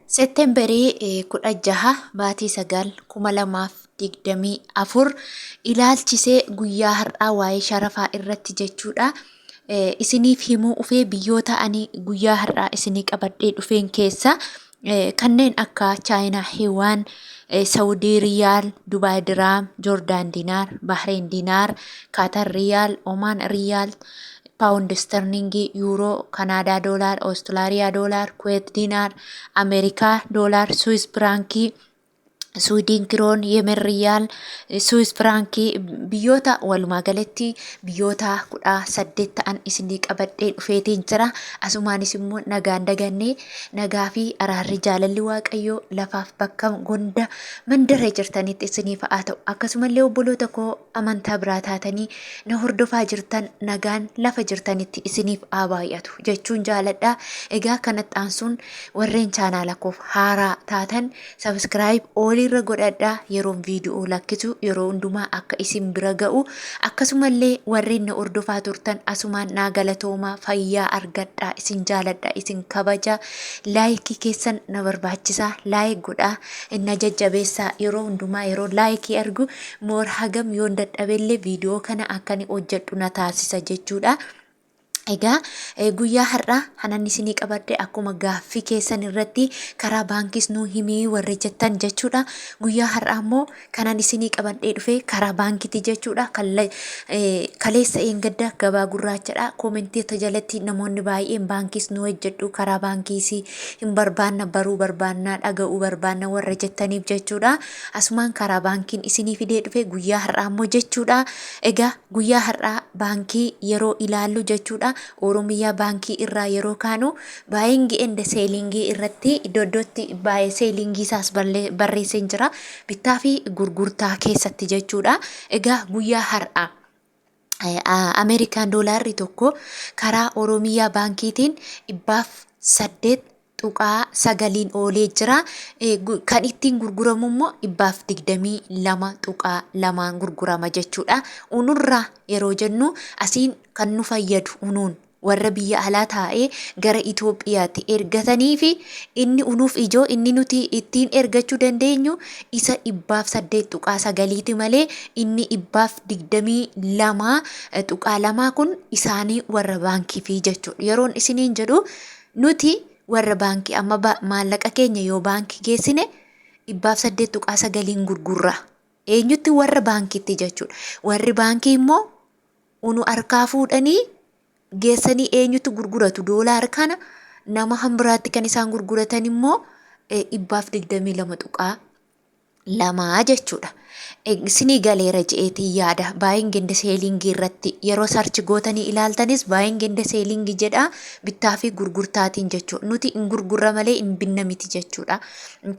Seettembarii 16 baatii 9/2024 ilaalchisee guyyaa har'aa waa'ee sharafaa irratti jechuudha. Isiniif himuu ufee biyyoota ani guyyaa har'aa isinii qabadhee dhufeen keessa kanneen akka Chaayinaa Hiwaan, Saawudii Riyaal, Dubaay Diraam, Joordaan Dinaar, Bahreen Dinaar, Kaatar Riyaal, Omaan Riyaal, Paawundi Sterlingii, Yuuroo, Kanaadaa Doolaar, Awustiraaliyaa Doolaar, Kuweet Dinaar, Ameerikaa Doolaar, Swiss Firaankii, Suudiin Kiroon, Yemen Riyaal, Swiss Firaankii biyyoota walumaa galatti biyyoota 18 ta'an isinii qabadhee dhufeetiin jira. Asumaanis immoo nagaan dagannee nagaa fi araarri jaalalli Waaqayyoo lafaaf bakka gonda mandaree jirtanitti isiniif haa ta'u. Akkasumallee obboloota koo amantaa biraa taatanii na hordofaa jirtan nagaan lafa jirtanitti isiniif haa baay'atu jechuun jaaladha. Egaa kanatti aansuun warreen chaanaala koof haaraa taatan sabiskiraayib irra godhadhaa yeroon viidiyoo lakkisu yeroo hundumaa akka isin bira ga'u akkasumallee warreen na hordofaa turtan asumaan naa galatoomaa fayyaa argadhaa isin jaaladha isin kabaja laayikii keessan na barbaachisaa laayik godhaa na jajjabeessaa yeroo hundumaa yeroo laayikii argu moor hagam yoon dadhabellee viidiyoo kana akkani hojjedhu na taasisa jechuudha. Egaa guyyaa har'aa hanan isinii qabadde akkuma gaaffii keessan irratti karaa baankis nuu himii warri jettan jechuudha. Guyyaa har'aa immoo kanan isinii qabadhee dhufe karaa baankiti jechuudha. Kaleessa eengadda gabaa gurraachadha. Koomentii jalatti namoonni baay'een baankis nuu hojjedhu karaa baankiis hin barbaanna baruu barbaannaa dhaga'uu barbaanna warra jettaniif jechuudha. Asumaan karaa baankiin isinii fidee dhufe guyyaa har'aa immoo jechuudha. Egaa guyyaa har'aa baankii yeroo ilaallu jechuudha. Oromiyaa baankii irraa yeroo kaanu baay'ingi ende seelingii irratti iddootti baay'ee seelingii isaas barreessee jira bittaa fi gurgurtaa keessatti jechuudha. Egaa guyyaa har'aa Ameerikaan doolaarri tokko karaa Oromiyaa baankiitiin 8.9 oolee jira. Kan ittiin gurguramu immoo 22.2 gurgurama jechuudha. Unurraa yeroo jennu asiin kan nu fayyadu unuun warra biyya alaa taa'ee gara Itoophiyaatti ergatanii fi inni unuuf ijoo inni nuti ittiin ergachuu dandeenyu isa 8.9 malee inni 22.2 kun isaanii warra baankii fi jechuudha. Yeroon isiniin jedhu nuti warra baankii amma maallaqa keenya yoo baankii geessine 8.9 gurgurra. Eenyutti warra baankiitti jechuudha. Warri baankii immoo unu harkaa fuudhanii geessanii eenyutti gurguratu doolaar kana nama hambiraatti kan isaan gurguratan immoo 22.2 jechuudha. Isinii galeera je'eetii yaada baay'een gende seelingii irratti yeroo sarchi gootanii ilaaltanis baay'een gende seelingii jedha bittaa fi gurgurtaatiin jechuudha. Nuti hin gurgurra malee hin binna miti jechuudha.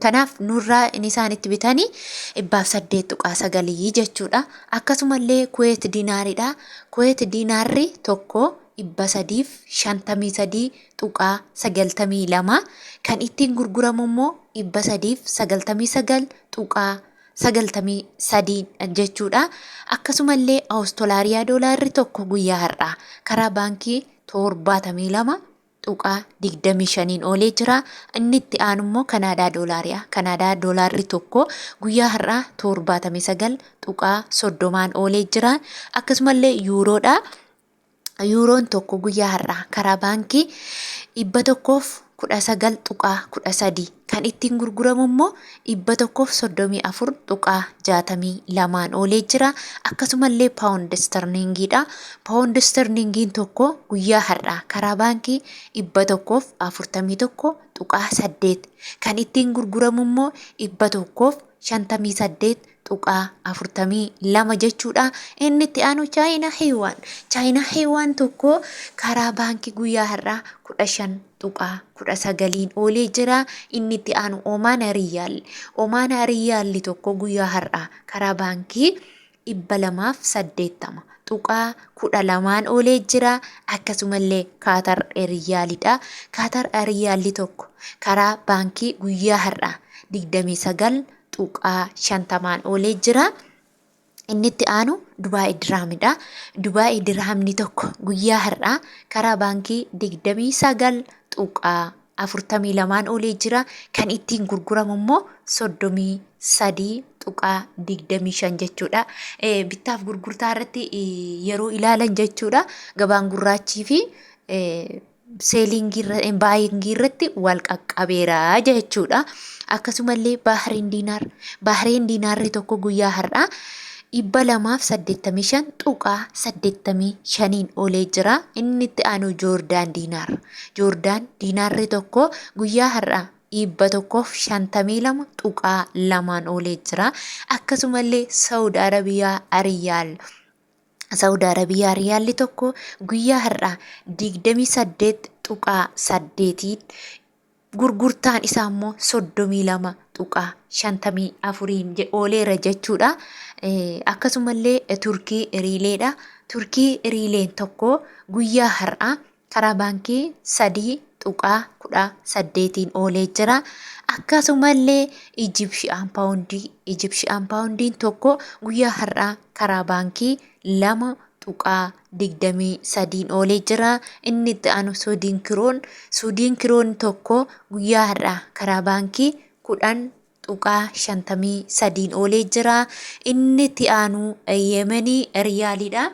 Kanaaf nurraa inni isaanitti bitanii 8.9 jechuudha. Akkasumallee Kuweet Dinaaridha. Kuweet Dinaarri tokko 353.92 kan ittiin gurguramu immoo 399.93 jechuudha. Akkasumallee Awustiraaliyaa doolaarri tokko guyyaa har'aa karaa baankii 72.25 oolee jira. Inni itti aanu immoo Kanaadaa doolaariyaa. Kanaadaa doolaarri tokko guyyaa har'aa 79.30 oolee jira. Akkasumallee Yuuroodha. Yuuroon tokko guyyaa har'aa karaa baankii 119.13 kan ittiin gurguramu immoo 134.62 oolee jira. Akkasumallee Paawundi Sterlingiidha. Paawundi Sterlingiin tokko guyyaa har'aa karaa baankii 141.8 kan ittiin gurguramu immoo 158.42 jechuudha. Inni itti aanu Chaayinaa Hiwaan. Chaayinaa Hiwaan tokko karaa baankii guyyaa har'aa 15.19 oolee jira. Inni itti aanu Omaan Riyaal. Omaan Riyaalli tokko guyyaa har'aa karaa baankii 280.12 oolee jira. Akkasumallee Kaatar Riyaalidha. Kaatar Riyaalli tokko karaa baankii guyyaa har'aa 29.50 oolee jira. Inni itti aanu Dubaay Diraamidha. Dubaay Diraamni tokko guyyaa har'aa karaa baankii 29.50 42 olee jira. Kan ittiin gurguramu immoo 33.25 jechuudha. Bittaaf gurgurtaa irratti yeroo ilaalan jechuudha. Gabaan gurraachii fi baayingii irratti wal qaqqabeera jechuudha. Akkasumallee Bahrein diinaarri tokko guyyaa har'aa 285.85 olee jira. Inni itti aanu Joordaan diinaarri tokko guyyaa har'aa 152.2 olee jira. Akkasumallee Saudi Arabiyaa riyaalli tokko guyyaa har'aa 28.8 gurgurtaan isaa immoo 32.54 ooleera jechuudha. Akkasumallee Turkii riileedha. Turkii riileen tokko guyyaa har'aa karaa baankii 3.18 oolee jira. Akkasumallee Ijipshaan paawundiin tokko guyyaa har'aa karaa baankii 2.23 oolee jira. Inni itti aanu Suudiin kiroon tokko guyyaa har'aa karaa baankii 10.53 oolee jira. Inni itti aanu Yemenii riyaaliidha.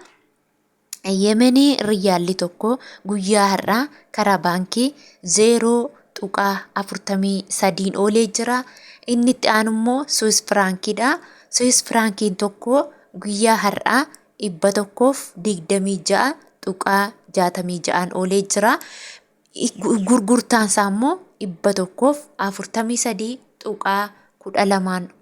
Yemenii riyaalli tokko guyyaa har'aa karaa baankii 0.43 oolee jira. Inni itti aanu immoo Swiss firaankiidha. Swiss firaankiin tokko guyyaa har'aa 126.66 oolee jira. Gurgurtaan isaa immoo 143.12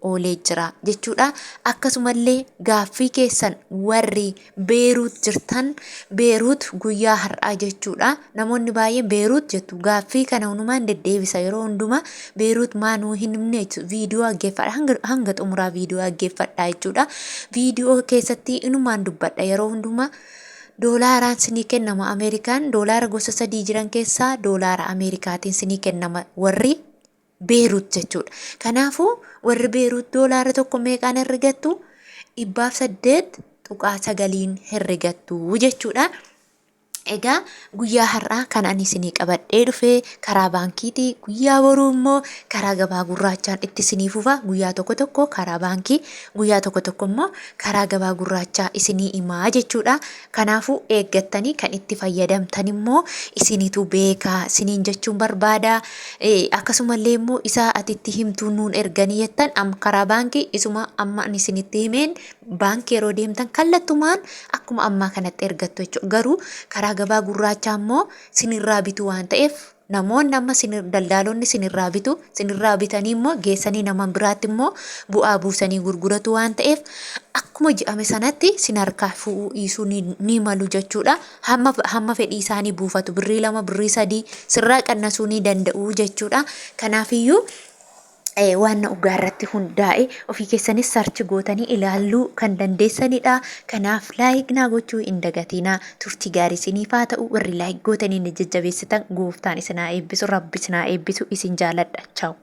oolee jira jechuudha. Akkasumallee gaaffii keessan warri Beeruut jirtan Beeruut guyyaa har'aa jechuudha. Namoonni baay'een Beeruut jettu. Gaaffii kana hundumaan deddeebisa yeroo hundumaa Beeruut maanuu hin himne viidiyoo dhaggeeffadha hanga xumuraa viidiyoo dhaggeeffadha jechuudha. Viidiyoo keessatti inumaan dubbadha yeroo hundumaa. Doolaaraan sinii kennama Ameerikaan doolaara gosa 3 jiran keessaa doolaara Ameerikaatiin sinii kennama warri Beeruut jechuudha. Kanaafuu warri Beeruut doolaara tokko meeqaan herregattu? 8.9 herregattu jechuudha. Egaa guyyaa har'aa kan ani isinii qabadhee dhufe karaa baankiiti. Guyyaa boruu immoo karaa gabaa gurraachaan itti isinii fufa. Guyyaa tokko tokko karaa baankii, guyyaa tokko tokko immoo karaa gabaa gurraachaa isinii himaa jechuudha. Kanaafuu eeggattanii kan itti fayyadamtan immoo isinitu beekaa isiniin jechuun barbaada. Akkasumallee immoo isaa ati itti himtuu nuun erganii jettan karaa baankii isuma amma ani isinitti himeen baankii yeroo deemtan kallattumaan akkuma ammaa kanatti ergattu jechuudha. Garuu karaa gabaa gurraachaa immoo sinirraa bitu waan ta'eef namoonni amma daldaalonni sinirraa bitanii immoo geessanii nama biraatti immoo bu'aa buusanii gurguratu waan ta'eef akkuma jedhame sanatti sin harkaa fuudhuu dhiisuu ni malu jechuudha. Hamma fedhii isaanii buufatu 2 3 sirraa qannasuu ni danda'u jechuudha. Kanaafiyyuu waan dhugaa irratti hundaa'e ofii keessanis sarchi gootanii ilaaluu kan dandeessanidha. Kanaaf laayik naa gochuu hin dagatinaa. Turtii gaarii isiniif haa ta'u. Warri laayik gootanii ni jajjabeessitan gooftaan isin haa eebbisu, rabbi isin haa eebbisu. Isin jaaladha. Chaawu.